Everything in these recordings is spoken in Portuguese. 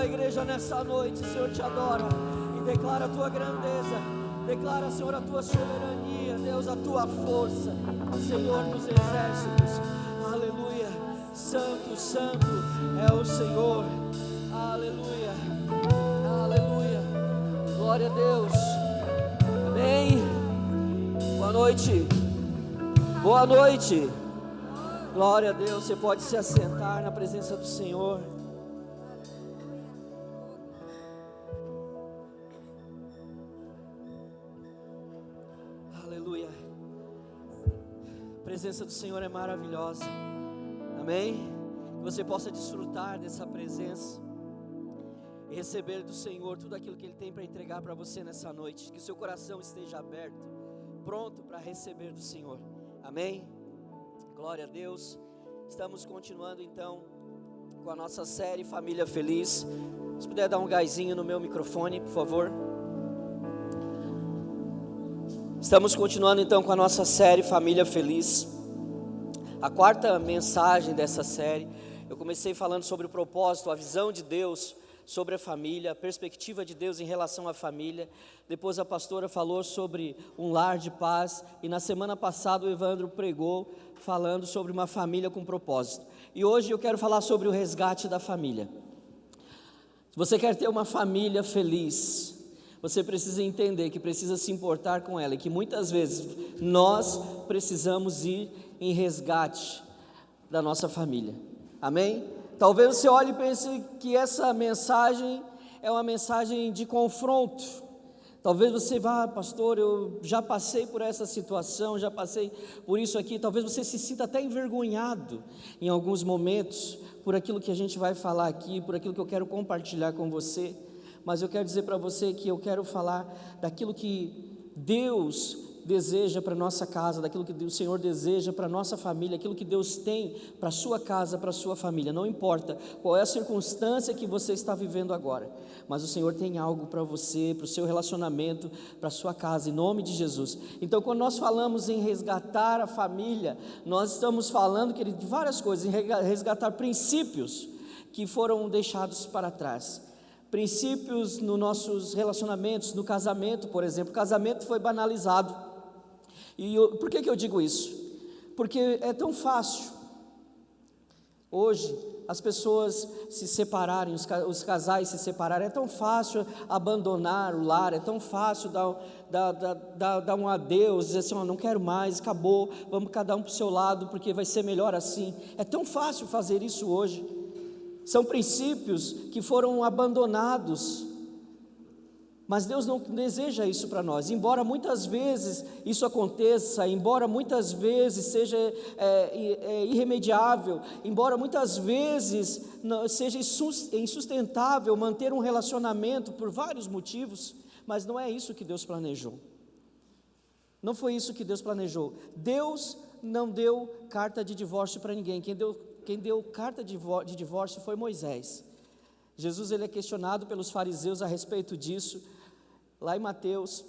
a igreja nessa noite, Senhor, te adora e declara a tua grandeza, declara, Senhor, a tua soberania, Deus, a tua força, Senhor dos exércitos, aleluia. Santo, santo é o Senhor, aleluia, aleluia, glória a Deus, amém. Boa noite, boa noite, glória a Deus. Você pode se assentar na presença do Senhor. Aleluia, a presença do Senhor é maravilhosa. Amém? Que você possa desfrutar dessa presença e receber do Senhor tudo aquilo que Ele tem para entregar para você nessa noite. Que seu coração esteja aberto, pronto para receber do Senhor. Amém? Glória a Deus. Estamos continuando então com a nossa série Família Feliz. Se puder dar um gásinho no meu microfone, por favor. Estamos continuando então com a nossa série Família Feliz. A quarta mensagem dessa série, eu comecei falando sobre o propósito, a visão de Deus sobre a família, a perspectiva de Deus em relação à família. Depois a pastora falou sobre um lar de paz, e na semana passada o Evandro pregou falando sobre uma família com propósito. E hoje eu quero falar sobre o resgate da família. Se você quer ter uma família feliz, você precisa entender que precisa se importar com ela, e que muitas vezes nós precisamos ir em resgate da nossa família, amém? Talvez você olhe e pense que essa mensagem é uma mensagem de confronto. Talvez você vá, pastor, eu já passei por essa situação, já passei por isso aqui. Talvez você se sinta até envergonhado em alguns momentos por aquilo que a gente vai falar aqui, por aquilo que eu quero compartilhar com você. Mas eu quero dizer para você que eu quero falar daquilo que Deus deseja para a nossa casa, daquilo que o Senhor deseja para a nossa família, aquilo que Deus tem para a sua casa, para a sua família. Não importa qual é a circunstância que você está vivendo agora, mas o Senhor tem algo para você, para o seu relacionamento, para a sua casa, em nome de Jesus. Então, quando nós falamos em resgatar a família, nós estamos falando, querido, de várias coisas, em resgatar princípios que foram deixados para trás. Princípios nos nossos relacionamentos, no casamento, por exemplo. O casamento foi banalizado. Por que eu digo isso? Porque é tão fácil hoje as pessoas se separarem, os casais se separarem. É tão fácil abandonar o lar, é tão fácil dar um adeus, dizer assim, não quero mais, acabou, vamos cada um para o seu lado, porque vai ser melhor assim. É tão fácil fazer isso hoje. São princípios que foram abandonados, mas Deus não deseja isso para nós. Embora muitas vezes isso aconteça, embora muitas vezes seja irremediável, embora muitas vezes seja insustentável manter um relacionamento por vários motivos, mas não é isso que Deus planejou. Não foi isso que Deus planejou. Deus não deu carta de divórcio para ninguém. Quem deu carta de divórcio foi Moisés. Jesus, ele é questionado pelos fariseus a respeito disso, lá em Mateus,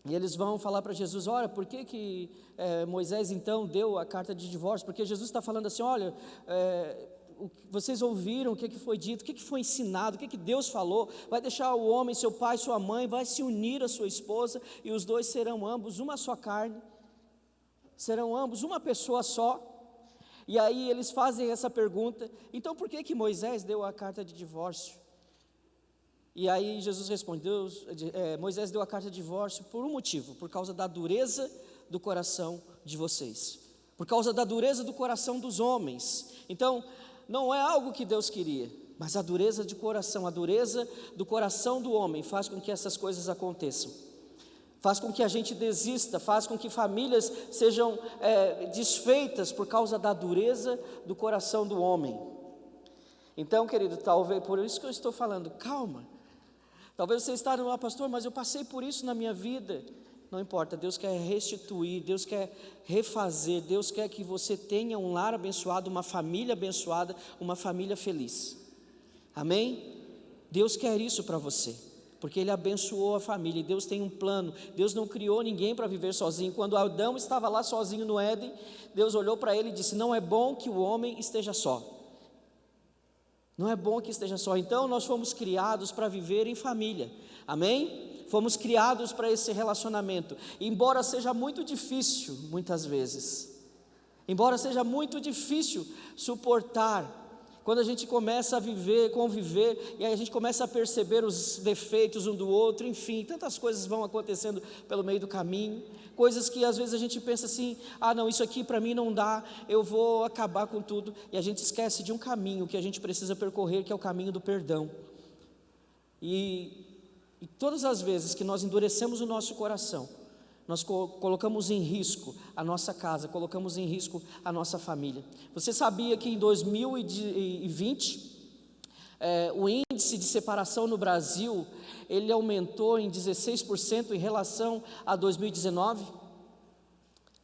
e eles vão falar para Jesus, olha, por que Moisés então deu a carta de divórcio? Porque Jesus está falando assim, olha, vocês ouviram o que foi dito, o que foi ensinado, o que Deus falou, vai deixar o homem, seu pai, sua mãe, vai se unir à sua esposa, e os dois serão ambos uma só carne, serão ambos uma pessoa só. E aí eles fazem essa pergunta, então por que Moisés deu a carta de divórcio? E aí Jesus respondeu, Moisés deu a carta de divórcio por um motivo, por causa da dureza do coração de vocês, por causa da dureza do coração dos homens. Então, não é algo que Deus queria, mas a dureza de coração, a dureza do coração do homem faz com que essas coisas aconteçam. Faz com que a gente desista, faz com que famílias sejam desfeitas por causa da dureza do coração do homem. Então, querido, talvez, por isso que eu estou falando, calma. Talvez você esteja lá, pastor, mas eu passei por isso na minha vida. Não importa, Deus quer restituir, Deus quer refazer, Deus quer que você tenha um lar abençoado, uma família abençoada, uma família feliz. Amém? Deus quer isso para você. Porque Ele abençoou a família, e Deus tem um plano. Deus não criou ninguém para viver sozinho. Quando Adão estava lá sozinho no Éden, Deus olhou para ele e disse, não é bom que o homem esteja só. Não é bom que esteja só. Então nós fomos criados para viver em família, amém? Fomos criados para esse relacionamento, embora seja muito difícil, muitas vezes, embora seja muito difícil suportar, quando a gente começa a viver, conviver, e aí a gente começa a perceber os defeitos um do outro, enfim, tantas coisas vão acontecendo pelo meio do caminho, coisas que às vezes a gente pensa assim, não, isso aqui para mim não dá, eu vou acabar com tudo, e a gente esquece de um caminho que a gente precisa percorrer, que é o caminho do perdão. E todas as vezes que nós endurecemos o nosso coração, nós colocamos em risco a nossa casa, colocamos em risco a nossa família. Você sabia que em 2020, o índice de separação no Brasil, ele aumentou em 16% em relação a 2019?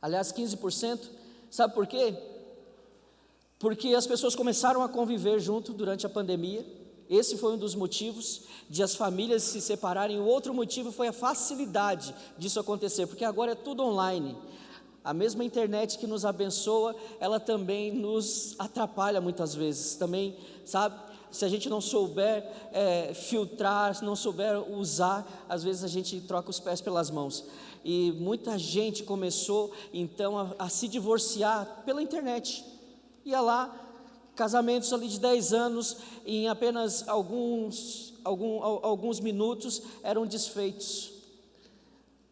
Aliás, 15%. Sabe por quê? Porque as pessoas começaram a conviver junto durante a pandemia. Esse foi um dos motivos de as famílias se separarem. O outro motivo foi a facilidade disso acontecer, porque agora é tudo online. A mesma internet que nos abençoa, ela também nos atrapalha muitas vezes. Também, sabe, se a gente não souber filtrar, se não souber usar, às vezes a gente troca os pés pelas mãos. E muita gente começou então a se divorciar pela internet. Ia lá, casamentos ali de 10 anos, em apenas alguns minutos eram desfeitos,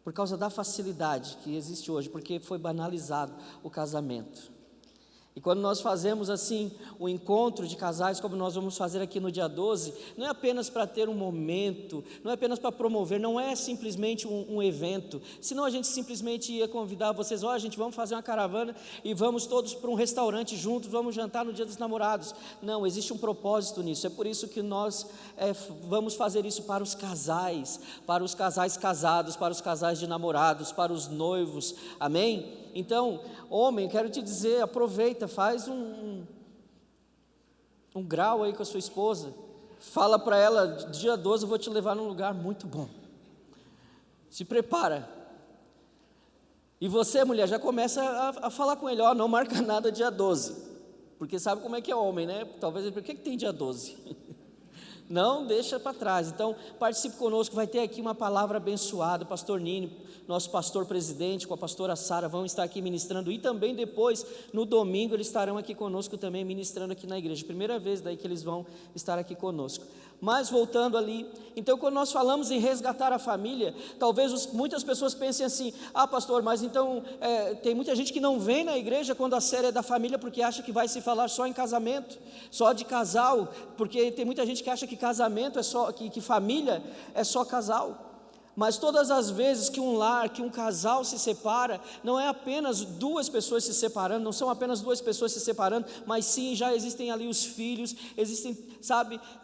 por causa da facilidade que existe hoje, porque foi banalizado o casamento. E quando nós fazemos assim, o encontro de casais, como nós vamos fazer aqui no dia 12, não é apenas para ter um momento, não é apenas para promover, não é simplesmente um evento, senão a gente simplesmente ia convidar vocês, gente, vamos fazer uma caravana e vamos todos para um restaurante juntos, vamos jantar no dia dos namorados. Não, existe um propósito nisso, é por isso que nós vamos fazer isso para os casais casados, para os casais de namorados, para os noivos, amém? Então, homem, quero te dizer, aproveita, faz um grau aí com a sua esposa, fala para ela, dia 12 eu vou te levar num lugar muito bom, se prepara. E você, mulher, já começa a falar com ele, não marca nada dia 12, porque sabe como é que é homem, né? Talvez ele, por que tem dia 12? Não deixa para trás. Então participe conosco, vai ter aqui uma palavra abençoada. O pastor Nini, nosso pastor presidente, com a pastora Sara vão estar aqui ministrando, e também depois, no domingo, eles estarão aqui conosco também ministrando aqui na igreja, primeira vez daí que eles vão estar aqui conosco. Mas voltando ali, então quando nós falamos em resgatar a família, talvez muitas pessoas pensem assim, pastor, mas então tem muita gente que não vem na igreja quando a série é da família, porque acha que vai se falar só em casamento, só de casal, porque tem muita gente que acha que casamento é só, que família é só casal. Mas todas as vezes que um lar, que um casal se separa, não é apenas duas pessoas se separando, não são apenas duas pessoas se separando, mas sim, já existem ali os filhos, existem,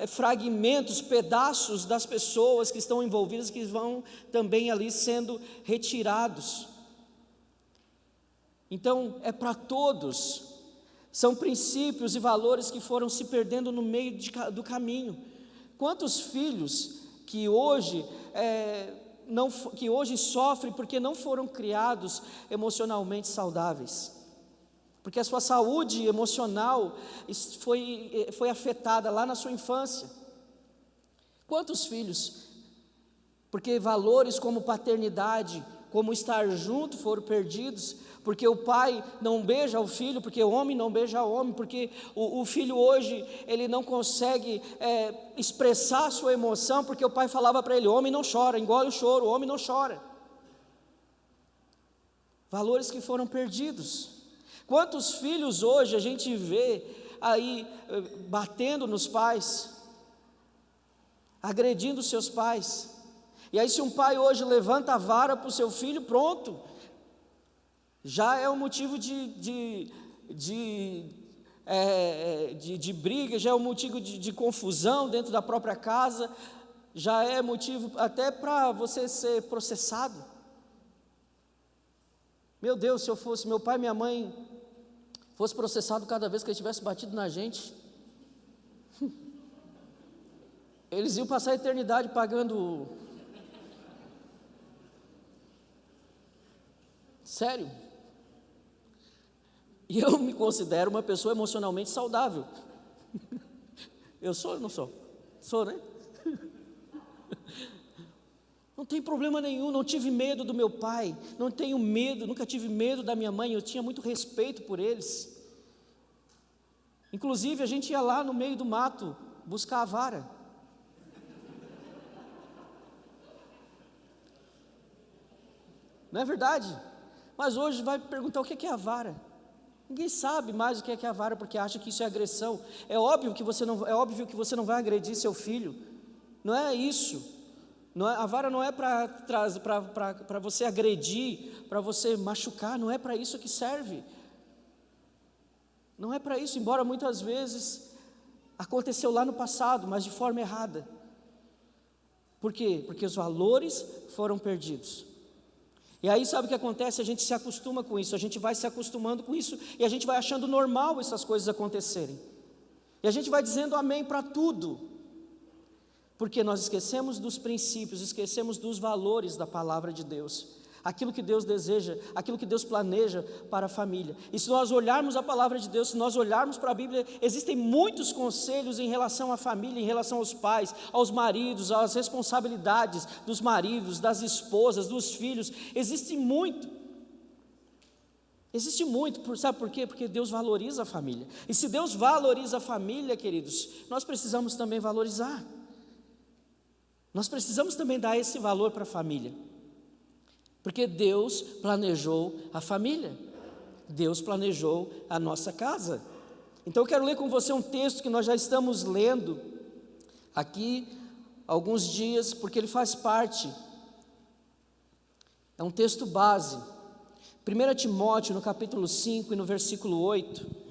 fragmentos, pedaços das pessoas que estão envolvidas, que vão também ali sendo retirados. Então, é para todos, são princípios e valores que foram se perdendo no meio do caminho. Quantos filhos que hoje sofrem porque não foram criados emocionalmente saudáveis, porque a sua saúde emocional foi afetada lá na sua infância. Quantos filhos, porque valores como paternidade, como estar junto, foram perdidos, porque o pai não beija o filho, porque o homem não beija o homem, porque o filho hoje, ele não consegue expressar a sua emoção, porque o pai falava para ele, o homem não chora, engole o choro, o homem não chora. Valores que foram perdidos. Quantos filhos hoje a gente vê aí batendo nos pais, agredindo seus pais, e aí se um pai hoje levanta a vara para o seu filho, pronto, já é um motivo de briga, já é um motivo de confusão dentro da própria casa, já é motivo até para você ser processado. Meu Deus, se eu fosse, meu pai e minha mãe fosse processado cada vez que eles tivessem batido na gente, eles iam passar a eternidade pagando. Sério? E eu me considero uma pessoa emocionalmente saudável. Eu sou ou não sou? Sou, né? Não tem problema nenhum, não tive medo do meu pai, não tenho medo, nunca tive medo da minha mãe, eu tinha muito respeito por eles. Inclusive a gente ia lá no meio do mato buscar a vara. Não é verdade? Mas hoje vai perguntar o que é a vara. Ninguém sabe mais o que é a vara porque acha que isso é agressão. É óbvio que você não vai agredir seu filho. Não é isso. A vara não é para você agredir, para você machucar, não é para isso que serve. Não é para isso, embora muitas vezes aconteceu lá no passado, mas de forma errada. Por quê? Porque os valores foram perdidos. E aí sabe o que acontece? A gente se acostuma com isso, a gente vai se acostumando com isso, e a gente vai achando normal essas coisas acontecerem. E a gente vai dizendo amém para tudo. Porque nós esquecemos dos princípios, esquecemos dos valores da palavra de Deus, aquilo que Deus deseja, aquilo que Deus planeja para a família. E se nós olharmos a palavra de Deus, se nós olharmos para a Bíblia, existem muitos conselhos em relação à família, em relação aos pais, aos maridos, às responsabilidades dos maridos, das esposas, dos filhos. Existe muito, sabe por quê? Porque Deus valoriza a família. E se Deus valoriza a família, queridos, nós precisamos também valorizar. Nós precisamos também dar esse valor para a família, porque Deus planejou a família, Deus planejou a nossa casa. Então eu quero ler com você um texto que nós já estamos lendo aqui há alguns dias, porque ele faz parte, é um texto base, 1 Timóteo no capítulo 5 e no versículo 8,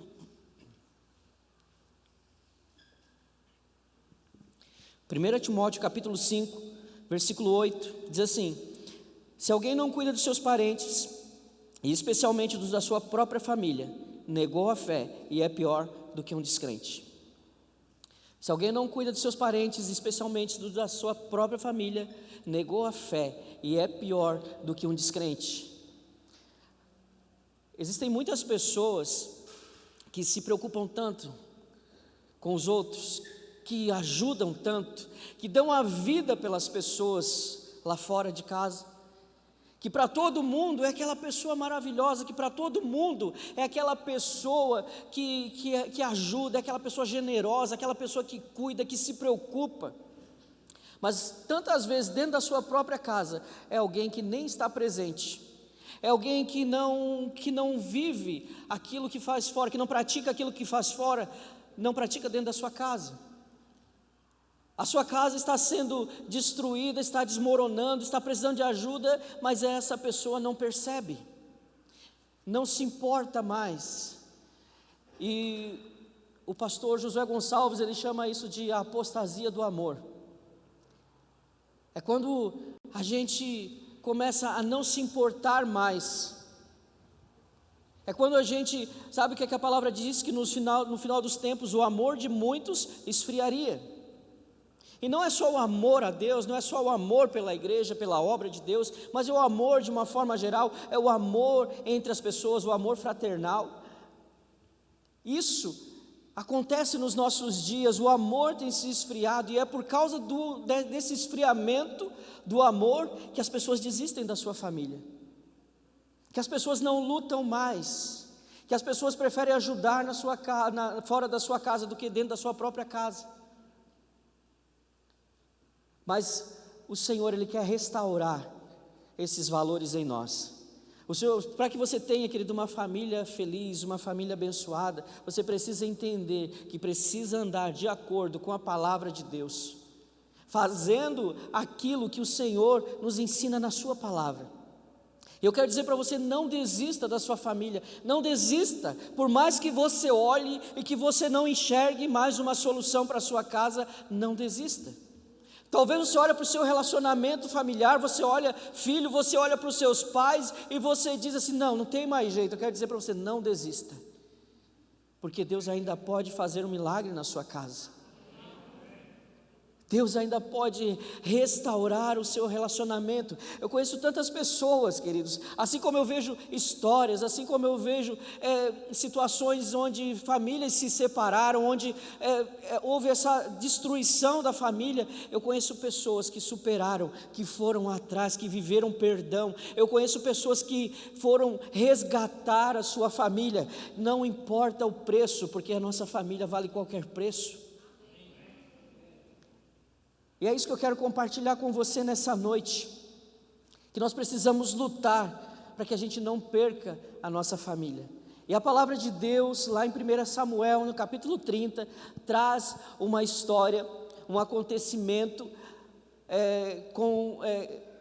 1 Timóteo capítulo 5, versículo 8, diz assim: se alguém não cuida dos seus parentes, e especialmente dos da sua própria família, negou a fé e é pior do que um descrente. Se alguém não cuida dos seus parentes, especialmente dos da sua própria família, negou a fé e é pior do que um descrente. Existem muitas pessoas que se preocupam tanto com os outros, que ajudam tanto, que dão a vida pelas pessoas lá fora de casa, que para todo mundo é aquela pessoa maravilhosa, que para todo mundo é aquela pessoa que ajuda, é aquela pessoa generosa, aquela pessoa que cuida, que se preocupa. Mas tantas vezes dentro da sua própria casa é alguém que nem está presente, é alguém que não vive aquilo que faz fora, que não pratica aquilo que faz fora, não pratica dentro da sua casa. A sua casa está sendo destruída, está desmoronando, está precisando de ajuda, mas essa pessoa não percebe, não se importa mais. E o pastor Josué Gonçalves, ele chama isso de apostasia do amor. É quando a gente começa a não se importar mais. É quando a gente, sabe o que a palavra diz? Que no final dos tempos o amor de muitos esfriaria. E não é só o amor a Deus, não é só o amor pela igreja, pela obra de Deus, mas é o amor de uma forma geral, é o amor entre as pessoas, o amor fraternal. Isso acontece nos nossos dias, o amor tem se esfriado, e é por causa desse esfriamento do amor que as pessoas desistem da sua família, que as pessoas não lutam mais, que as pessoas preferem ajudar fora da sua casa do que dentro da sua própria casa. Mas o Senhor, Ele quer restaurar esses valores em nós. O Senhor, para que você tenha, querido, uma família feliz, uma família abençoada, você precisa entender que precisa andar de acordo com a palavra de Deus, fazendo aquilo que o Senhor nos ensina na sua palavra. Eu quero dizer para você, não desista da sua família, não desista, por mais que você olhe e que você não enxergue mais uma solução para a sua casa, não desista. Talvez você olhe para o seu relacionamento familiar, você olha, filho, você olha para os seus pais e você diz assim, não tem mais jeito. Eu quero dizer para você, não desista, porque Deus ainda pode fazer um milagre na sua casa. Deus ainda pode restaurar o seu relacionamento. Eu conheço tantas pessoas, queridos, assim como eu vejo histórias, assim como eu vejo situações onde famílias se separaram, onde houve essa destruição da família. Eu conheço pessoas que superaram, que foram atrás, que viveram perdão. Eu conheço pessoas que foram resgatar a sua família. Não importa o preço, porque a nossa família vale qualquer preço. E é isso que eu quero compartilhar com você nessa noite, que nós precisamos lutar para que a gente não perca a nossa família. E a palavra de Deus, lá em 1 Samuel, no capítulo 30, traz uma história, um acontecimento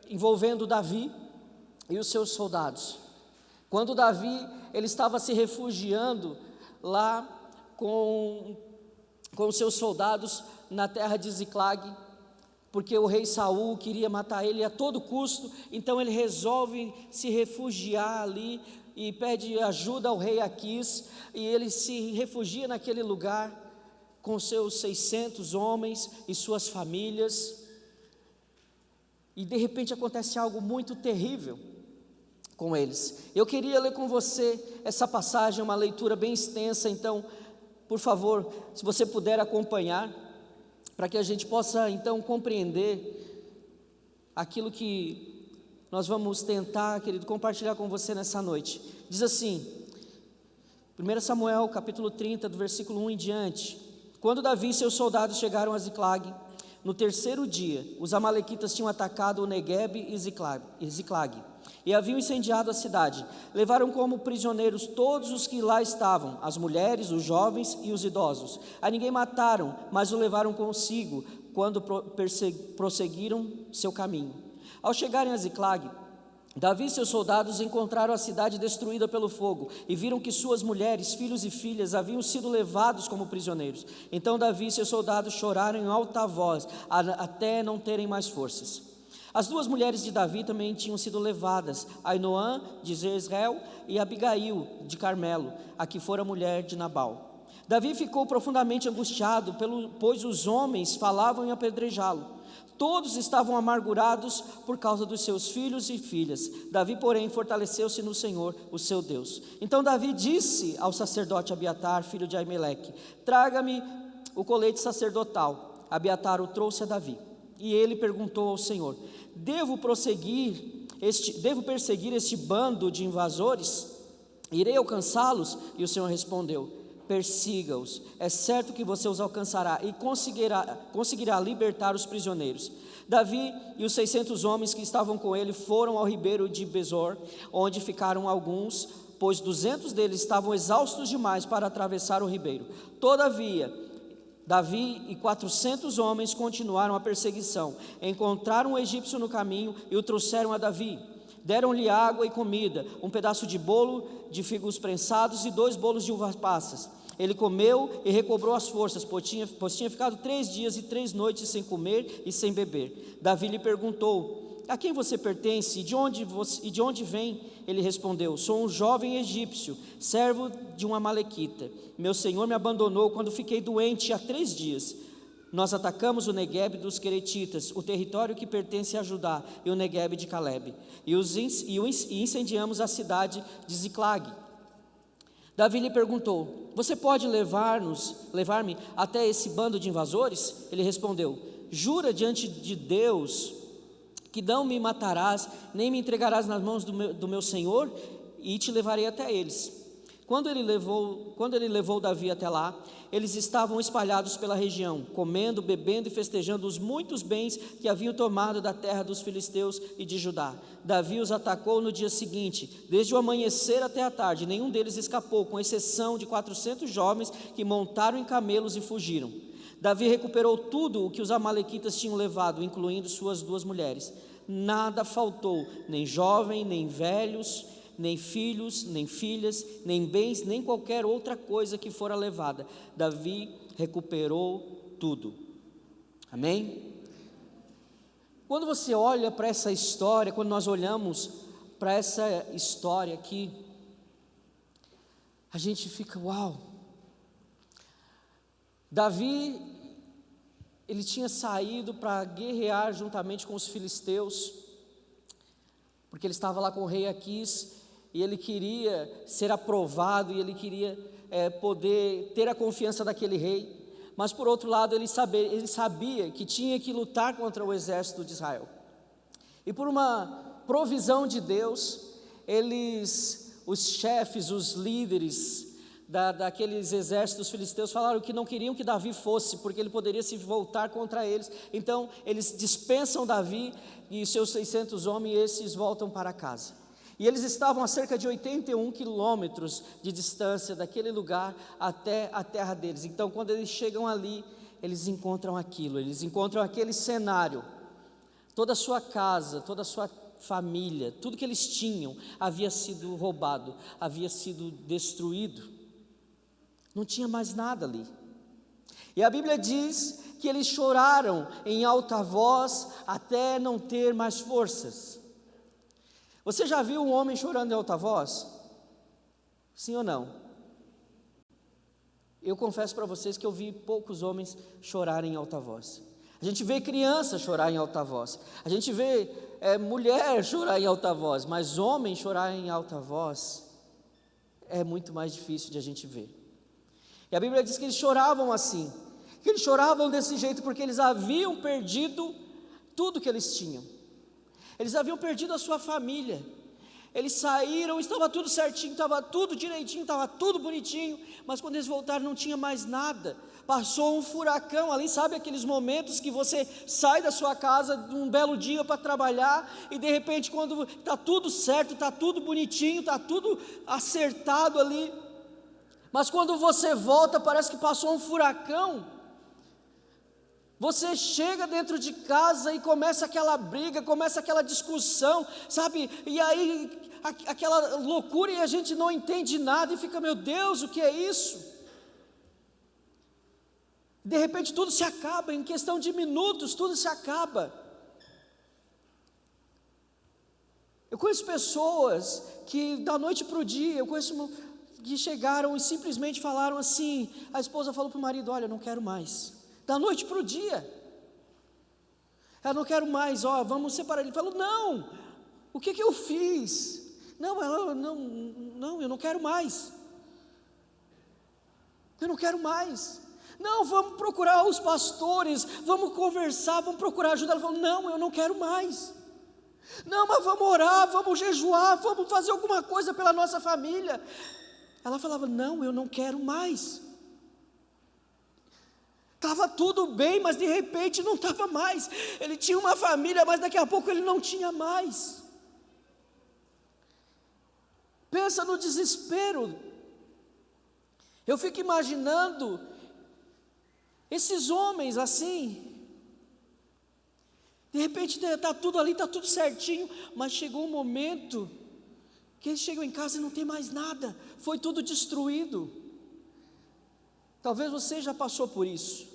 envolvendo Davi e os seus soldados. Quando Davi ele estava se refugiando lá com os seus soldados na terra de Ziclag, porque o rei Saul queria matar ele a todo custo, então ele resolve se refugiar ali e pede ajuda ao rei Aquis, e ele se refugia naquele lugar com seus 600 homens e suas famílias, e de repente acontece algo muito terrível com eles. Eu queria ler com você essa passagem, uma leitura bem extensa, então, por favor, se você puder acompanhar, para que a gente possa então compreender aquilo que nós vamos tentar, querido, compartilhar com você nessa noite. Diz assim, 1 Samuel capítulo 30, do versículo 1 em diante: quando Davi e seus soldados chegaram a Ziclag, no terceiro dia, os amalequitas tinham atacado o Neguebe e Ziclag, e haviam incendiado a cidade. Levaram como prisioneiros todos os que lá estavam, as mulheres, os jovens e os idosos. A ninguém mataram, mas o levaram consigo, quando prosseguiram seu caminho. Ao chegarem a Ziclag, Davi e seus soldados encontraram a cidade destruída pelo fogo, e viram que suas mulheres, filhos e filhas haviam sido levados como prisioneiros. Então Davi e seus soldados choraram em alta voz, até não terem mais forças. As duas mulheres de Davi também tinham sido levadas, Ainoã de Jezreel e Abigail de Carmelo, a que fora mulher de Nabal. Davi ficou profundamente angustiado, pois os homens falavam em apedrejá-lo. Todos estavam amargurados por causa dos seus filhos e filhas. Davi, porém, fortaleceu-se no Senhor, o seu Deus. Então Davi disse ao sacerdote Abiatar, filho de Aimeleque: traga-me o colete sacerdotal. Abiatar o trouxe a Davi. E ele perguntou ao Senhor: devo perseguir este bando de invasores? Irei alcançá-los? E o Senhor respondeu: persiga-os, é certo que você os alcançará e conseguirá libertar os prisioneiros. Davi e os 600 homens que estavam com ele foram ao ribeiro de Besor, onde ficaram alguns, pois 200 deles estavam exaustos demais para atravessar o ribeiro. Todavia, Davi e 400 homens continuaram a perseguição. Encontraram um egípcio no caminho e o trouxeram a Davi. Deram-lhe água e comida, um pedaço de bolo de figos prensados e 2 bolos de uvas passas. Ele comeu e recobrou as forças, pois tinha ficado 3 dias e 3 noites sem comer e sem beber. Davi lhe perguntou: a quem você pertence e de onde vem? Ele respondeu: sou um jovem egípcio, servo de uma amalequita. Meu senhor me abandonou quando fiquei doente há 3 dias. Nós atacamos o Neguebe dos Queretitas, o território que pertence a Judá, e o Neguebe de Calebe, e incendiamos a cidade de Ziclag. Davi lhe perguntou: você pode levar-me até esse bando de invasores? Ele respondeu: jura diante de Deus que não me matarás, nem me entregarás nas mãos do meu senhor, e te levarei até eles. Quando ele levou Davi até lá, eles estavam espalhados pela região, comendo, bebendo e festejando os muitos bens que haviam tomado da terra dos filisteus e de Judá. Davi os atacou no dia seguinte, desde o amanhecer até a tarde. Nenhum deles escapou, com exceção de 400 jovens que montaram em camelos e fugiram. Davi recuperou tudo o que os amalequitas tinham levado, incluindo suas 2 mulheres. Nada faltou, nem jovem, nem velhos, nem filhos, nem filhas, nem bens, nem qualquer outra coisa que fora levada. Davi recuperou tudo. Amém? Quando você olha para essa história, quando nós olhamos para essa história aqui, a gente fica, uau! Davi, ele tinha saído para guerrear juntamente com os filisteus, porque ele estava lá com o rei Aquis, e ele queria ser aprovado, e ele queria poder ter a confiança daquele rei. Mas por outro lado ele sabia que tinha que lutar contra o exército de Israel, e por uma provisão de Deus, os chefes, os líderes daqueles exércitos filisteus falaram que não queriam que Davi fosse, porque ele poderia se voltar contra eles. Então eles dispensam Davi e seus 600 homens, e esses voltam para casa. E eles estavam a cerca de 81 quilômetros de distância daquele lugar até a terra deles. Então quando eles chegam ali, eles encontram aquilo, eles encontram aquele cenário. Toda a sua casa, toda a sua família, tudo que eles tinham havia sido roubado, havia sido destruído. Não tinha mais nada ali. E a Bíblia diz que eles choraram em alta voz até não ter mais forças. Você já viu um homem chorando em alta voz? Sim ou não? Eu confesso para vocês que eu vi poucos homens chorarem em alta voz. A gente vê criança chorar em alta voz, a gente vê mulher chorar em alta voz, mas homem chorar em alta voz é muito mais difícil de a gente ver. E a Bíblia diz que eles choravam assim, que eles choravam desse jeito porque eles haviam perdido tudo que eles tinham. Eles haviam perdido a sua família. Eles saíram, estava tudo certinho, estava tudo direitinho, estava tudo bonitinho, mas quando eles voltaram não tinha mais nada. Passou um furacão ali, sabe aqueles momentos que você sai da sua casa um belo dia para trabalhar, e de repente quando está tudo certo, está tudo bonitinho, está tudo acertado ali, mas quando você volta parece que passou um furacão. Você chega dentro de casa e começa aquela briga, começa aquela discussão, sabe? E aí aquela loucura, e a gente não entende nada e fica, meu Deus, o que é isso? De repente tudo se acaba, em questão de minutos tudo se acaba. Eu conheço pessoas que da noite para o dia, que chegaram e simplesmente falaram assim, a esposa falou para o marido, olha, não quero mais. Da noite para o dia, ela não quero mais, vamos separar. Ele falou, não, o que eu fiz? Não, eu não quero mais, eu não quero mais. Não, vamos procurar os pastores, vamos conversar, vamos procurar ajuda. Ela falou, não, eu não quero mais. Não, mas vamos orar, vamos jejuar, vamos fazer alguma coisa pela nossa família. Ela falava, não, eu não quero mais. Estava tudo bem, mas de repente não estava mais. Ele tinha uma família, mas daqui a pouco ele não tinha mais. Pensa no desespero. Eu fico imaginando esses homens assim. De repente está tudo ali, está tudo certinho, mas chegou um momento que eles chegam em casa e não tem mais nada. Foi tudo destruído. Talvez você já passou por isso.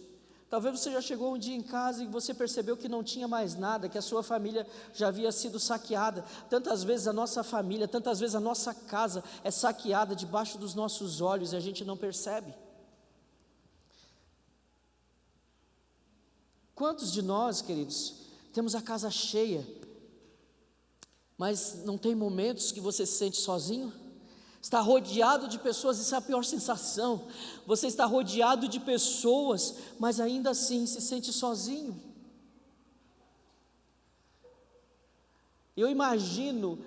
Talvez você já chegou um dia em casa e você percebeu que não tinha mais nada, que a sua família já havia sido saqueada. Tantas vezes a nossa família, tantas vezes a nossa casa é saqueada debaixo dos nossos olhos e a gente não percebe. Quantos de nós, queridos, temos a casa cheia, mas não tem momentos que você se sente sozinho? Está rodeado de pessoas, isso é a pior sensação. Você está rodeado de pessoas, mas ainda assim se sente sozinho. Eu imagino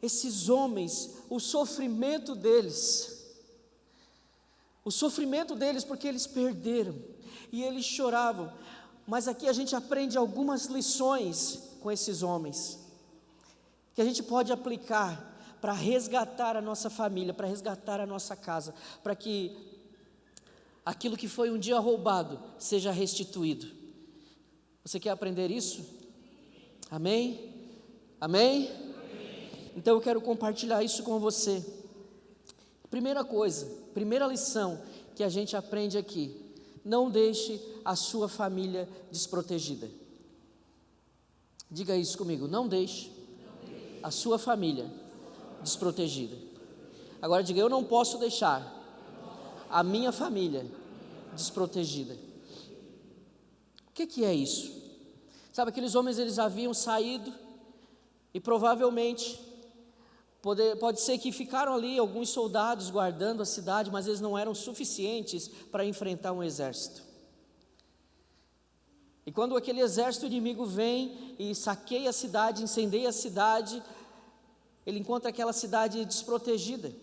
esses homens, o sofrimento deles porque eles perderam, e eles choravam. Mas aqui a gente aprende algumas lições com esses homens, que a gente pode aplicar para resgatar a nossa família, para resgatar a nossa casa, para que aquilo que foi um dia roubado seja restituído. Você quer aprender isso? Amém? Amém? Então eu quero compartilhar isso com você. Primeira coisa, primeira lição que a gente aprende aqui: não deixe a sua família desprotegida. Diga isso comigo, não deixe a sua família desprotegida. Agora diga, eu não posso deixar a minha família desprotegida. O que é isso? Sabe, aqueles homens, eles haviam saído e provavelmente pode ser que ficaram ali alguns soldados guardando a cidade, mas eles não eram suficientes para enfrentar um exército. E quando aquele exército inimigo vem e saqueia a cidade, incendeia a cidade, ele encontra aquela cidade desprotegida.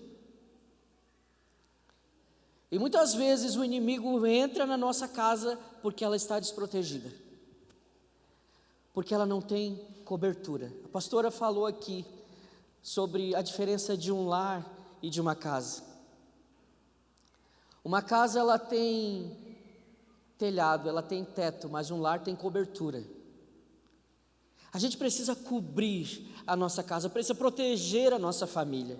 E muitas vezes o inimigo entra na nossa casa porque ela está desprotegida, porque ela não tem cobertura. A pastora falou aqui sobre a diferença de um lar e de uma casa. Uma casa, ela tem telhado, ela tem teto, mas um lar tem cobertura. A gente precisa cobrir a nossa casa, precisa proteger a nossa família.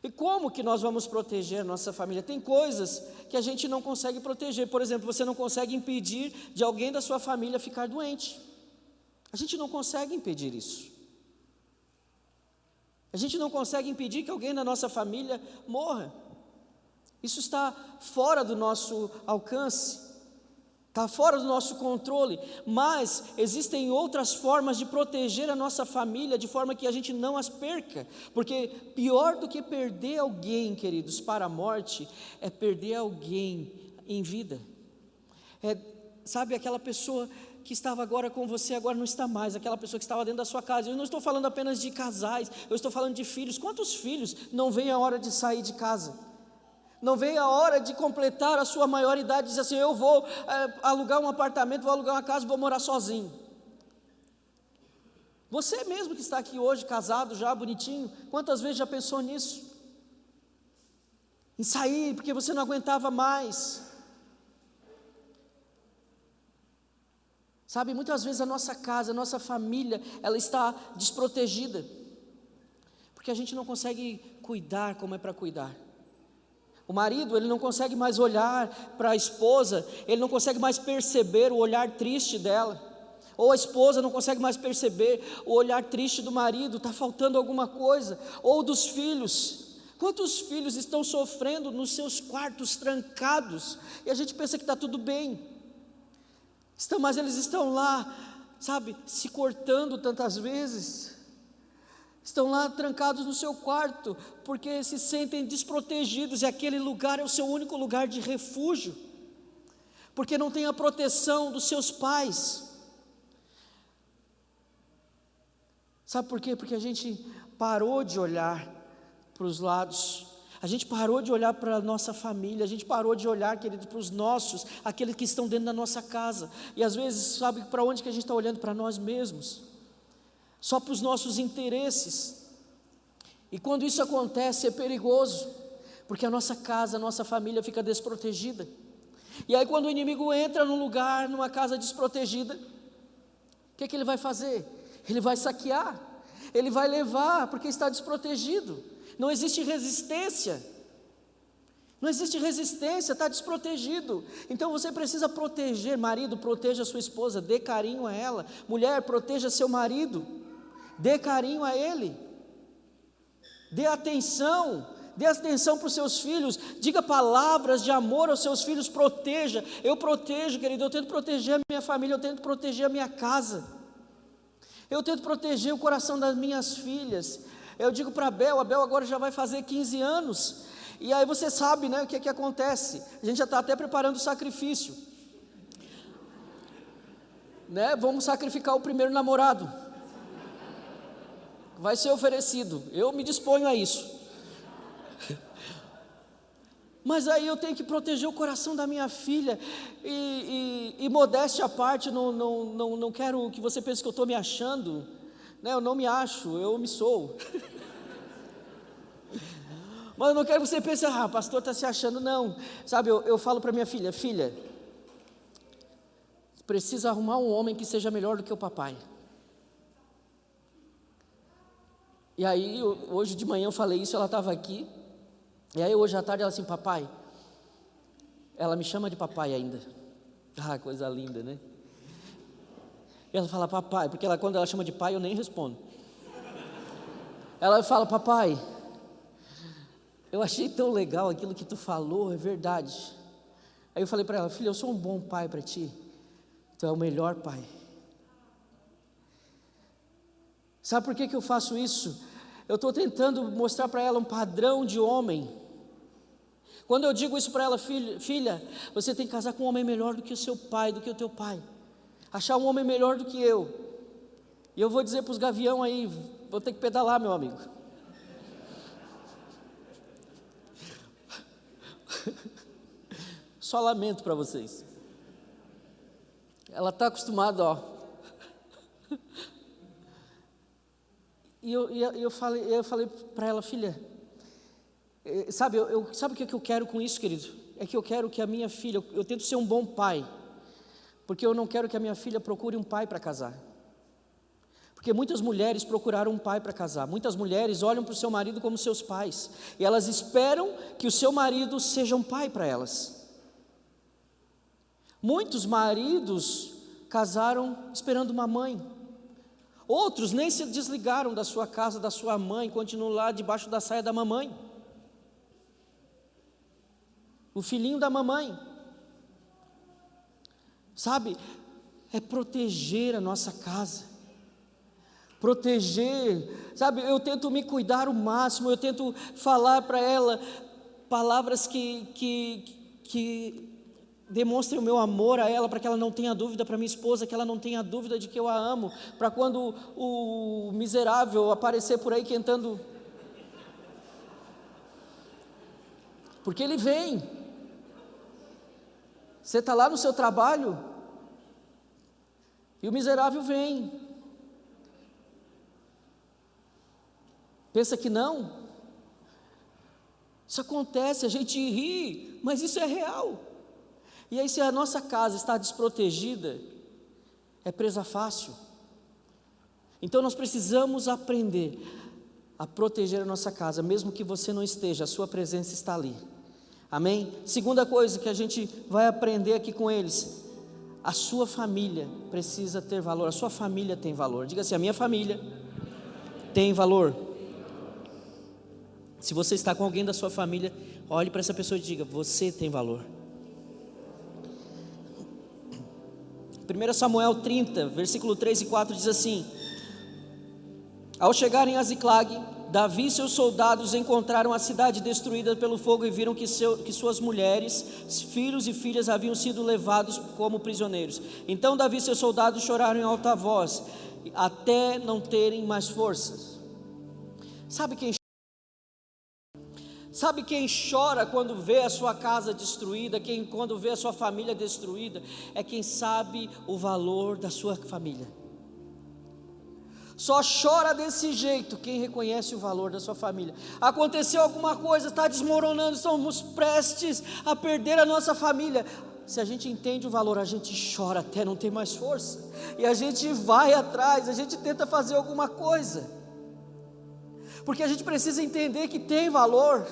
E como que nós vamos proteger a nossa família? Tem coisas que a gente não consegue proteger. Por exemplo, você não consegue impedir de alguém da sua família ficar doente. A gente não consegue impedir isso. A gente não consegue impedir que alguém da nossa família morra. Isso está fora do nosso alcance, está fora do nosso controle, mas existem outras formas de proteger a nossa família, de forma que a gente não as perca, porque pior do que perder alguém, queridos, para a morte, é perder alguém em vida. Sabe, aquela pessoa que estava agora com você, agora não está mais, aquela pessoa que estava dentro da sua casa. Eu não estou falando apenas de casais, eu estou falando de filhos. Quantos filhos não veem a hora de sair de casa? Não veem a hora de completar a sua maioridade e dizer assim, eu vou alugar um apartamento, vou alugar uma casa, vou morar sozinho. Você mesmo que está aqui hoje, casado já, bonitinho, quantas vezes já pensou nisso? Em sair porque você não aguentava mais. Sabe, muitas vezes a nossa casa, a nossa família, ela está desprotegida, porque a gente não consegue cuidar como é para cuidar. O marido, ele não consegue mais olhar para a esposa, ele não consegue mais perceber o olhar triste dela, ou a esposa não consegue mais perceber o olhar triste do marido, está faltando alguma coisa, ou dos filhos. Quantos filhos estão sofrendo nos seus quartos trancados, e a gente pensa que está tudo bem, mas eles estão lá, sabe, se cortando tantas vezes, estão lá trancados no seu quarto, porque se sentem desprotegidos, e aquele lugar é o seu único lugar de refúgio, porque não tem a proteção dos seus pais. Sabe por quê? Porque a gente parou de olhar para os lados, a gente parou de olhar para a nossa família, a gente parou de olhar, querido, para os nossos, aqueles que estão dentro da nossa casa, e às vezes, sabe para onde que a gente está olhando? Para nós mesmos, só para os nossos interesses. E quando isso acontece é perigoso, porque a nossa casa, a nossa família fica desprotegida. E aí quando o inimigo entra num lugar, numa casa desprotegida, o que ele vai fazer? Ele vai saquear, ele vai levar, porque está desprotegido. Não existe resistência, está desprotegido. Então você precisa proteger. Marido, proteja sua esposa, dê carinho a ela. Mulher, proteja seu marido, dê carinho a ele, dê atenção para os seus filhos, diga palavras de amor aos seus filhos, proteja. Eu protejo, querido, eu tento proteger a minha família, eu tento proteger a minha casa, eu tento proteger o coração das minhas filhas. Eu digo para a Bel agora já vai fazer 15 anos, e aí você sabe, né, o que acontece, a gente já está até preparando o sacrifício, né? Vamos sacrificar o primeiro namorado, vai ser oferecido, eu me disponho a isso, mas aí eu tenho que proteger o coração da minha filha, e modéstia à parte, não quero que você pense que eu estou me achando, né? Eu não me acho, eu me sou, mas eu não quero que você pense, o pastor está se achando, não, sabe, eu falo para minha filha, precisa arrumar um homem que seja melhor do que o papai. E aí, hoje de manhã eu falei isso, ela estava aqui, e aí hoje à tarde ela assim, papai, ela me chama de papai ainda, coisa linda, né? E ela fala, papai, porque quando ela chama de pai eu nem respondo, ela fala, papai, eu achei tão legal aquilo que tu falou, é verdade. Aí eu falei para ela, filha, eu sou um bom pai para ti, Tu é o melhor pai. Sabe por que eu faço isso? Eu estou tentando mostrar para ela um padrão de homem. Quando eu digo isso para ela, filha, você tem que casar com um homem melhor do que o seu pai, do que o teu pai. Achar um homem melhor do que eu. E eu vou dizer para os gavião aí, vou ter que pedalar, meu amigo. Só lamento para vocês. Ela está acostumada, ó. E eu falei para ela, filha, sabe o que eu quero com isso, querido? É que eu quero que a minha filha, eu tento ser um bom pai, porque eu não quero que a minha filha procure um pai para casar. Porque muitas mulheres procuraram um pai para casar. Muitas mulheres olham para o seu marido como seus pais, e elas esperam que o seu marido seja um pai para elas. Muitos maridos casaram esperando uma mãe. Outros nem se desligaram da sua casa, da sua mãe, continuam lá debaixo da saia da mamãe. O filhinho da mamãe. Sabe, é proteger a nossa casa. Proteger, sabe, eu tento me cuidar o máximo, eu tento falar para ela palavras que demonstrem o meu amor a ela, para que ela não tenha dúvida, para minha esposa, que ela não tenha dúvida de que eu a amo, para quando o miserável aparecer por aí tentando, porque ele vem. Você está lá no seu trabalho e o miserável vem. Pensa que não? Isso acontece, a gente ri, mas isso é real. E aí, se a nossa casa está desprotegida, é presa fácil. Então nós precisamos aprender a proteger a nossa casa, mesmo que você não esteja, a sua presença está ali. Amém? Segunda coisa que a gente vai aprender aqui com eles: a sua família precisa ter valor, a sua família tem valor. Diga assim: a minha família tem valor. Se você está com alguém da sua família, olhe para essa pessoa e diga: você tem valor. 1 Samuel 30, versículo 3 e 4 diz assim: ao chegarem a Ziclag, Davi e seus soldados encontraram a cidade destruída pelo fogo e viram que suas mulheres, filhos e filhas haviam sido levados como prisioneiros. Então Davi e seus soldados choraram em alta voz, até não terem mais forças. Sabe quem chora quando vê a sua casa destruída, quando vê a sua família destruída? É quem sabe o valor da sua família. Só chora desse jeito quem reconhece o valor da sua família. Aconteceu alguma coisa, está desmoronando, estamos prestes a perder a nossa família. Se a gente entende o valor, a gente chora até não ter mais força, e a gente vai atrás, a gente tenta fazer alguma coisa, porque a gente precisa entender que tem valor.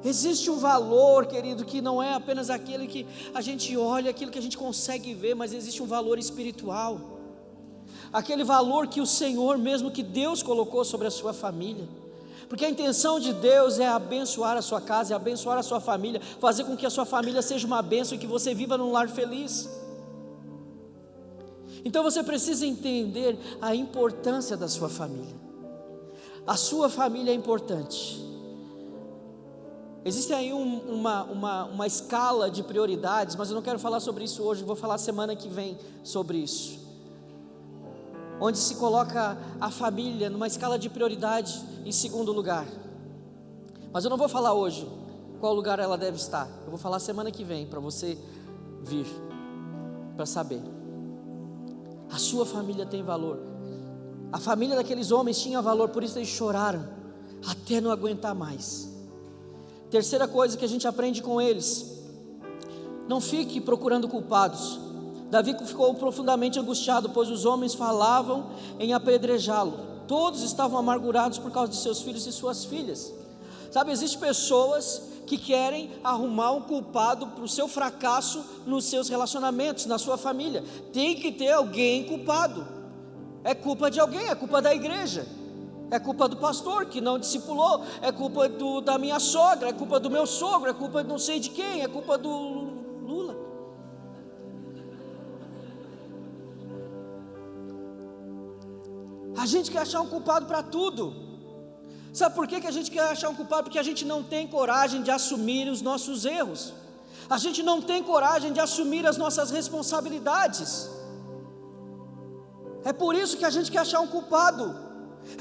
Existe um valor, querido, que não é apenas aquele que a gente olha, aquilo que a gente consegue ver, mas existe um valor espiritual, aquele valor que o Senhor mesmo, que Deus colocou sobre a sua família, porque a intenção de Deus é abençoar a sua casa, é abençoar a sua família, fazer com que a sua família seja uma bênção e que você viva num lar feliz. Então você precisa entender a importância da sua família. A sua família é importante. Existe aí uma escala de prioridades, mas eu não quero falar sobre isso hoje, vou falar semana que vem sobre isso, onde se coloca a família numa escala de prioridade em segundo lugar. Mas eu não vou falar hoje qual lugar ela deve estar, eu vou falar semana que vem, para você vir, para saber. A sua família tem valor. A família daqueles homens tinha valor, por isso eles choraram até não aguentar mais. Terceira coisa que a gente aprende com eles: não fique procurando culpados. Davi ficou profundamente angustiado, pois os homens falavam em apedrejá-lo. Todos estavam amargurados por causa de seus filhos e suas filhas. Sabe, existem pessoas que querem arrumar um culpado para o seu fracasso nos seus relacionamentos, na sua família. Tem que ter alguém culpado. É culpa de alguém, é culpa da igreja, é culpa do pastor que não discipulou, é culpa da minha sogra, é culpa do meu sogro, é culpa de não sei de quem, é culpa do Lula. A gente quer achar um culpado para tudo. Sabe por que a gente quer achar um culpado? Porque a gente não tem coragem de assumir os nossos erros. A gente não tem coragem de assumir as nossas responsabilidades. É por isso que a gente quer achar um culpado.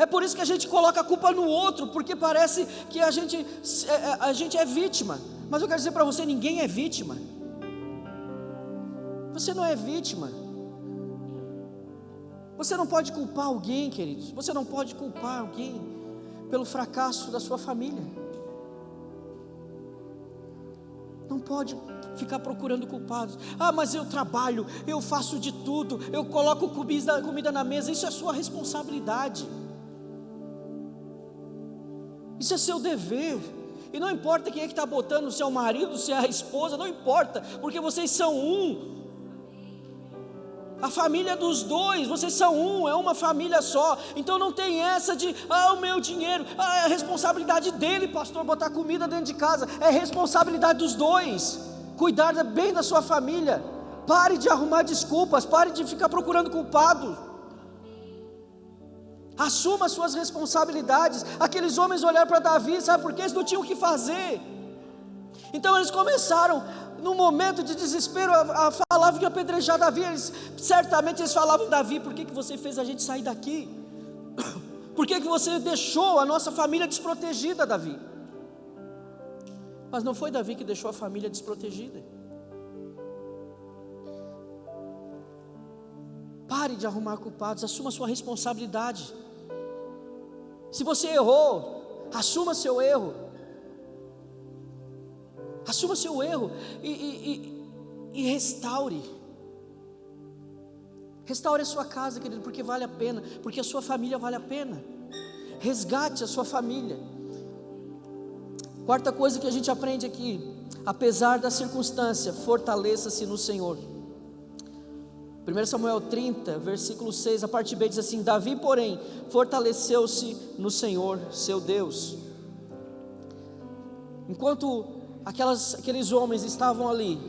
É por isso que a gente coloca a culpa no outro, porque parece que a gente é vítima. Mas eu quero dizer para você, ninguém é vítima. Você não é vítima. Você não pode culpar alguém, queridos. Você não pode culpar alguém pelo fracasso da sua família. Não pode ficar procurando culpados. Ah, mas eu trabalho, eu faço de tudo, eu coloco comida na mesa. Isso é sua responsabilidade. Isso é seu dever. E não importa quem é que está botando, se é o marido, se é a esposa, não importa, porque vocês são um. A família dos dois, vocês são um, é uma família só. Então não tem essa de, o meu dinheiro, é a responsabilidade dele, pastor, botar comida dentro de casa. É responsabilidade dos dois, cuidar bem da sua família. Pare de arrumar desculpas, pare de ficar procurando culpado. Assuma as suas responsabilidades. Aqueles homens olharam para Davi, sabe por quê? Eles não tinham o que fazer. Então eles começaram, num momento de desespero, a falar de apedrejar Davi. Certamente eles falavam: Davi, por que você fez a gente sair daqui? Por que você deixou a nossa família desprotegida, Davi? Mas não foi Davi que deixou a família desprotegida. Pare de arrumar culpados, assuma a sua responsabilidade. Se você errou, assuma seu erro. Assuma seu erro e restaure. Restaure a sua casa, querido, porque vale a pena, porque a sua família vale a pena. Resgate a sua família. Quarta coisa que a gente aprende aqui: apesar da circunstância, fortaleça-se no Senhor. 1 Samuel 30, versículo 6, a parte B diz assim: Davi, porém, fortaleceu-se no Senhor, seu Deus. Enquanto aqueles homens estavam ali,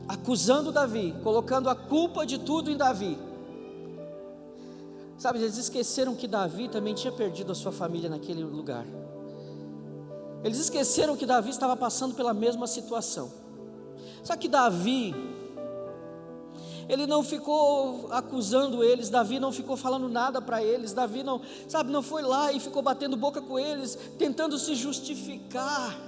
acusando Davi, colocando a culpa de tudo em Davi, sabe, eles esqueceram que Davi também tinha perdido a sua família naquele lugar. Eles esqueceram que Davi estava passando pela mesma situação. Só que Davi, ele não ficou acusando eles, Davi não ficou falando nada para eles, Davi não foi lá e ficou batendo boca com eles, tentando se justificar.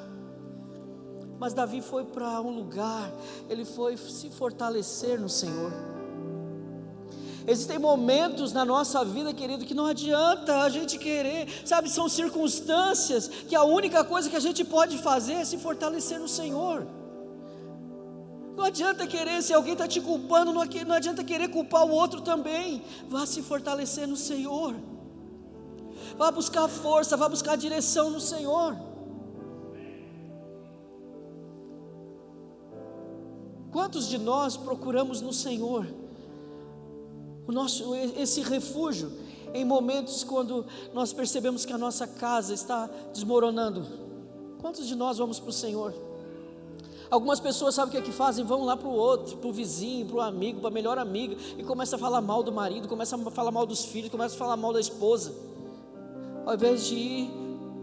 Mas Davi foi para um lugar, ele foi se fortalecer no Senhor. Existem momentos na nossa vida, querido, que não adianta a gente querer, sabe, são circunstâncias que a única coisa que a gente pode fazer é se fortalecer no Senhor. Não adianta querer, se alguém está te culpando, não adianta querer culpar o outro também. Vá se fortalecer no Senhor. Vá buscar força, vá buscar direção no Senhor. Quantos de nós procuramos no Senhor esse refúgio em momentos quando nós percebemos que a nossa casa está desmoronando? Quantos de nós vamos para o Senhor? Algumas pessoas, sabe o que é que fazem? Vão lá para o outro, para o vizinho, para o amigo, para a melhor amiga, e começa a falar mal do marido, começa a falar mal dos filhos, começa a falar mal da esposa, ao invés de ir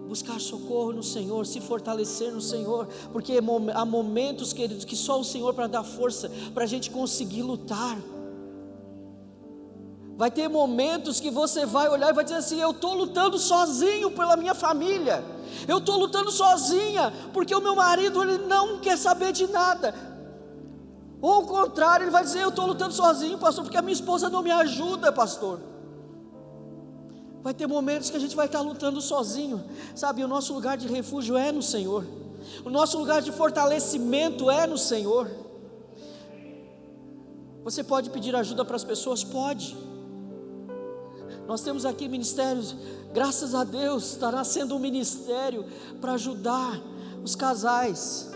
buscar socorro no Senhor, se fortalecer no Senhor, porque há momentos, queridos, que só o Senhor para dar força, para a gente conseguir lutar. Vai ter momentos que você vai olhar e vai dizer assim: eu estou lutando sozinho pela minha família, eu estou lutando sozinha, porque o meu marido, ele não quer saber de nada. Ou ao contrário, ele vai dizer: eu estou lutando sozinho, pastor, porque a minha esposa não me ajuda, pastor. Vai ter momentos que a gente vai estar lutando sozinho, sabe, o nosso lugar de refúgio é no Senhor, o nosso lugar de fortalecimento é no Senhor. Você pode pedir ajuda para as pessoas? Pode. Nós temos aqui ministérios, graças a Deus, está nascendo um ministério para ajudar os casais.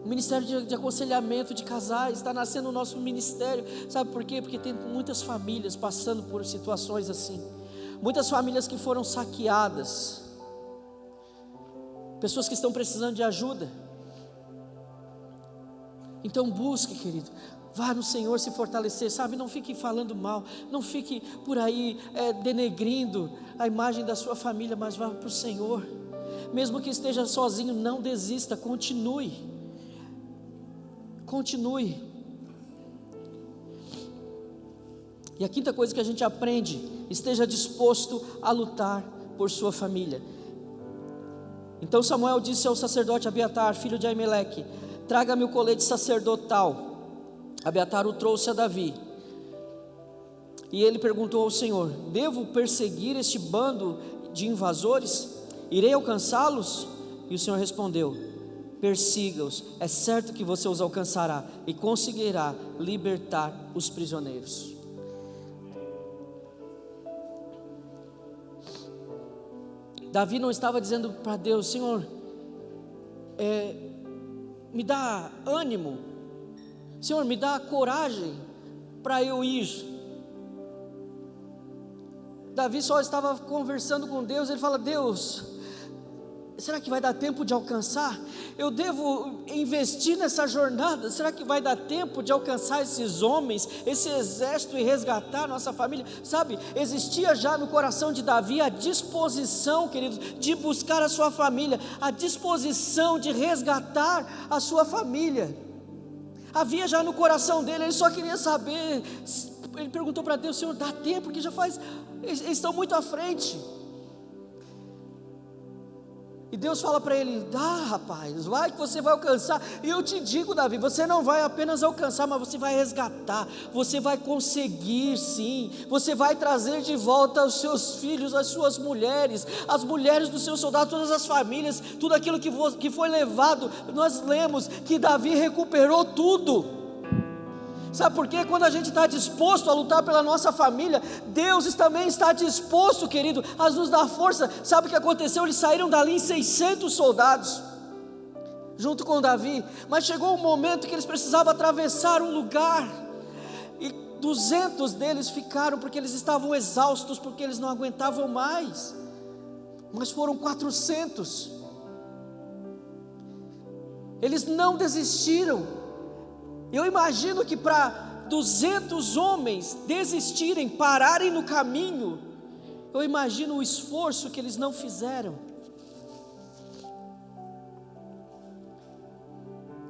O ministério de aconselhamento de casais, está nascendo o nosso ministério. Sabe por quê? Porque tem muitas famílias passando por situações assim. Muitas famílias que foram saqueadas. Pessoas que estão precisando de ajuda. Então busque, querido, Vá no Senhor se fortalecer, sabe? Não fique falando mal, não fique por aí denegrindo a imagem da sua família, mas vá para o Senhor. Mesmo que esteja sozinho, não desista, continue. E a quinta coisa que a gente aprende: esteja disposto a lutar por sua família. Então Samuel disse ao sacerdote Abiatar, filho de Aimeleque: traga-me o colete sacerdotal. Abiatar o trouxe a Davi, e ele perguntou ao Senhor: devo perseguir este bando de invasores? Irei alcançá-los? E o Senhor respondeu: persiga-os, é certo que você os alcançará e conseguirá libertar os prisioneiros. Davi não estava dizendo para Deus: Senhor, me dá ânimo, Senhor, me dá coragem para eu ir. Davi só estava conversando com Deus. Ele fala: Deus, será que vai dar tempo de alcançar? Eu devo investir nessa jornada? Será que vai dar tempo de alcançar esses homens, esse exército, e resgatar nossa família? Sabe, existia já no coração de Davi a disposição, queridos, de buscar a sua família, a disposição de resgatar a sua família. Havia já no coração dele, ele só queria saber. Ele perguntou para Deus: Senhor, dá tempo, porque já faz, eles estão muito à frente. E Deus fala para ele: dá, rapaz, vai que você vai alcançar. E eu te digo, Davi, você não vai apenas alcançar, mas você vai resgatar, você vai conseguir sim, você vai trazer de volta os seus filhos, as suas mulheres, as mulheres dos seus soldados, todas as famílias, tudo aquilo que foi levado. Nós lemos que Davi recuperou tudo. Sabe por quê? Quando a gente está disposto a lutar pela nossa família, Deus também está disposto, querido, a nos dar força. Sabe o que aconteceu? Eles saíram dali em 600 soldados, junto com Davi, mas chegou um momento que eles precisavam atravessar um lugar, e 200 deles ficaram, porque eles estavam exaustos, porque eles não aguentavam mais, mas foram 400, eles não desistiram. Eu imagino que para 200 homens desistirem, pararem no caminho, eu imagino o esforço que eles não fizeram.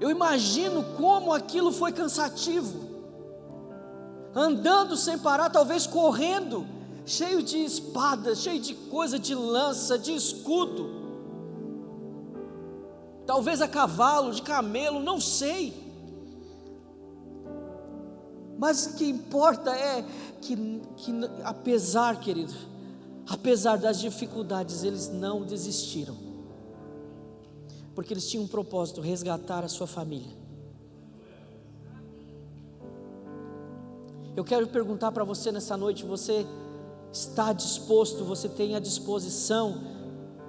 Eu imagino como aquilo foi cansativo, andando sem parar, talvez correndo, cheio de espadas, cheio de coisa, de lança, de escudo, talvez a cavalo, de camelo, não sei. Mas o que importa é que apesar, querido, apesar das dificuldades, eles não desistiram, porque eles tinham um propósito: resgatar a sua família. Eu quero perguntar para você nessa noite: você está disposto, você tem a disposição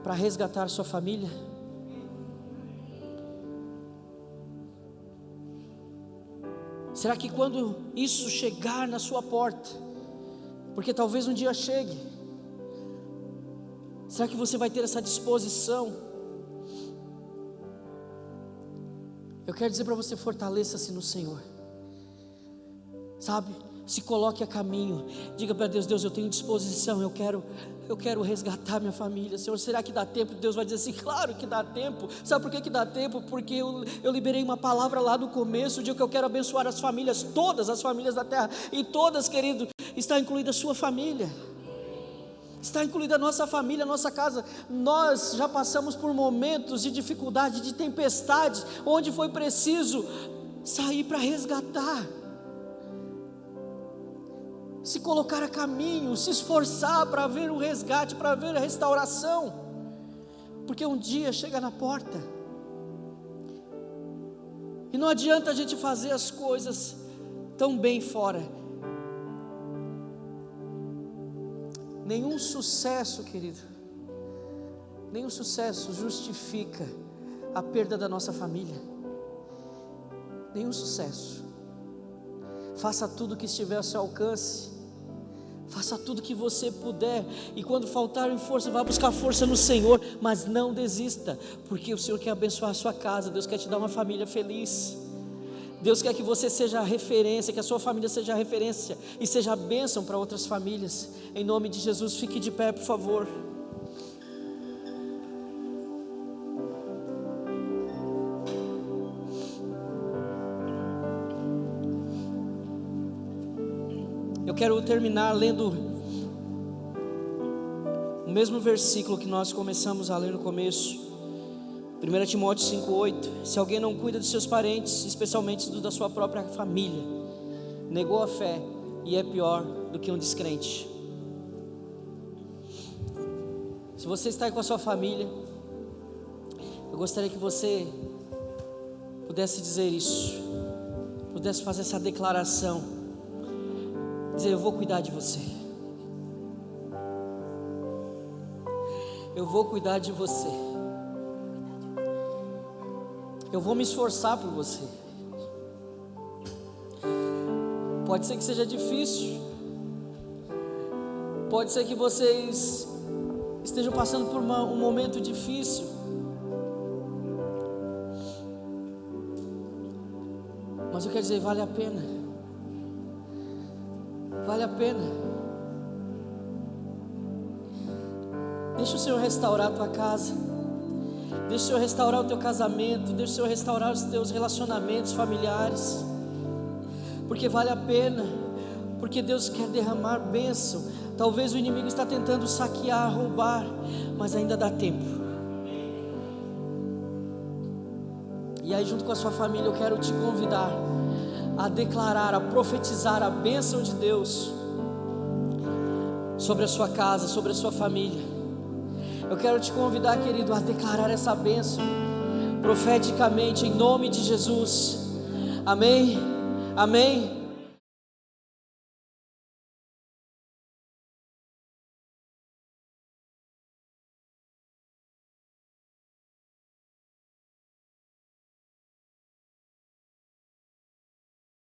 para resgatar a sua família? Será que quando isso chegar na sua porta, porque talvez um dia chegue, será que você vai ter essa disposição? Eu quero dizer para você: fortaleça-se no Senhor, sabe? Se coloque a caminho, diga para Deus: Deus, eu tenho disposição, eu quero resgatar minha família. Senhor, será que dá tempo? Deus vai dizer assim: claro que dá tempo. Sabe por que dá tempo? Porque eu liberei uma palavra lá no começo, de que eu quero abençoar as famílias, todas as famílias da terra, e todas, querido, está incluída a sua família, está incluída a nossa família, a nossa casa. Nós já passamos por momentos de dificuldade, de tempestade, onde foi preciso sair para resgatar, se colocar a caminho, se esforçar para ver o resgate, para ver a restauração, porque um dia chega na porta, e não adianta a gente fazer as coisas tão bem fora. Nenhum sucesso, querido, nenhum sucesso justifica a perda da nossa família, nenhum sucesso. Faça tudo que estiver ao seu alcance, faça tudo que você puder, e quando faltar em força, vá buscar força no Senhor, mas não desista, porque o Senhor quer abençoar a sua casa, Deus quer te dar uma família feliz. Deus quer que você seja a referência, que a sua família seja a referência e seja a bênção para outras famílias. Em nome de Jesus, fique de pé, por favor. Eu quero terminar lendo o mesmo versículo que nós começamos a ler no começo. 1 Timóteo 5,8. Se alguém não cuida dos seus parentes, especialmente dos da sua própria família, negou a fé e é pior do que um descrente. Se você está aí com a sua família, eu gostaria que você pudesse dizer isso, pudesse fazer essa declaração, dizer: eu vou cuidar de você, eu vou cuidar de você, eu vou me esforçar por você. Pode ser que seja difícil, pode ser que vocês estejam passando por um momento difícil, mas eu quero dizer, vale a pena, vale a pena. Deixa o Senhor restaurar a tua casa, deixa o Senhor restaurar o teu casamento, deixa o Senhor restaurar os teus relacionamentos familiares, porque vale a pena, porque Deus quer derramar bênção. Talvez o inimigo está tentando saquear, roubar, mas ainda dá tempo. E aí, junto com a sua família, eu quero te convidar a declarar, a profetizar a bênção de Deus sobre a sua casa, sobre a sua família. Eu quero te convidar, querido, a declarar essa bênção profeticamente, em nome de Jesus. Amém? Amém?